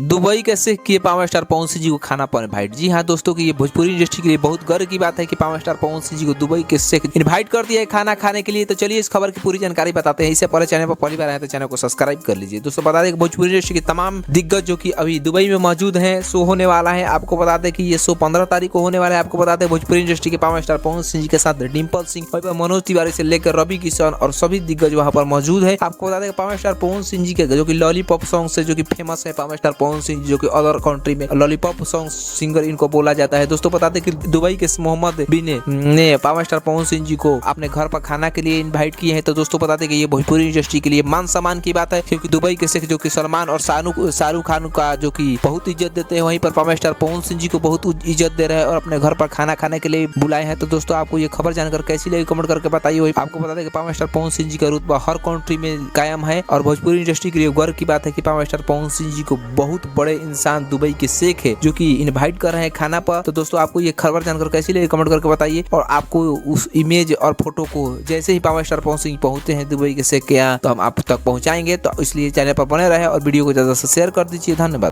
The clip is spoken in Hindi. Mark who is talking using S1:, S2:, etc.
S1: दुबई के शेख किए पावर स्टार पवन सिंह जी को खाना पर इनवाइट। जी हाँ दोस्तों, की ये भोजपुरी इंडस्ट्री के लिए बहुत गर्व की बात है कि पावर स्टार पवन सिंह जी को दुबई के शेख इनवाइट कर दिया है खाना खाने के लिए। तो चलिए इस खबर की पूरी जानकारी बताते हैं। इससे पहले चैनल पर पहली बार आए तो चैनल को सब्सक्राइब कर लीजिए। दोस्तों बता दें कि भोजपुरी इंडस्ट्री के तमाम दिग्गज जो कि अभी दुबई में मौजूद हैं, शो होने वाला है। आपको बता दें कि ये शो 15 तारीख को होने वाला है। आपको बता दें भोजपुरी इंडस्ट्री के पावर स्टार पवन सिंह जी के साथ डिम्पल सिंह, मनोज तिवारी से लेकर रवि किशन और सभी दिग्गज वहां पर मौजूद है। आपको बता दें पावर स्टार पवन सिंह जी के जो कि लॉलीपॉप सॉन्ग से जो कि फेमस है, पावर स्टार पवन सिंह जी जो कि अदर कंट्री में लॉलीपॉप सॉन्ग सिंगर इनको बोला जाता है। दोस्तों बता दें कि दुबई के मोहम्मद बिन ने पावर स्टार पवन सिंह जी को अपने घर पर खाना के लिए इनवाइट किए हैं। तो दोस्तों बता दें कि ये भोजपुरी इंडस्ट्री के लिए मान सम्मान की बात है, क्योंकि दुबई के शेख जो कि सलमान और शाहरुख खान का जो कि बहुत इज्जत देते हैं, वहीं पर पावर स्टार पवन सिंह जी को बहुत इज्जत दे रहे हैं और अपने घर पर खाना खाने के लिए बुलाए हैं। तो दोस्तों आपको ये खबर जानकर कैसी लगी कमेंट करके बताइए। आपको बता दें कि पावर स्टार पवन सिंह जी का रुतबा हर कंट्री में कायम है और भोजपुरी इंडस्ट्री के लिए गर्व की बात है कि पावर स्टार पवन सिंह जी को बहुत बड़े इंसान दुबई के शेख है जो कि इनवाइट कर रहे हैं खाना पर। तो दोस्तों आपको ये खबर जानकर कैसी लगी कमेंट करके बताइए। और आपको उस इमेज और फोटो को जैसे ही पावर स्टार पवन सिंह पहुंचते हैं दुबई के शेख के यहाँ, तो हम आप तक पहुंचाएंगे। तो इसलिए चैनल पर बने रहे और वीडियो को ज्यादा से शेयर कर दीजिए। धन्यवाद।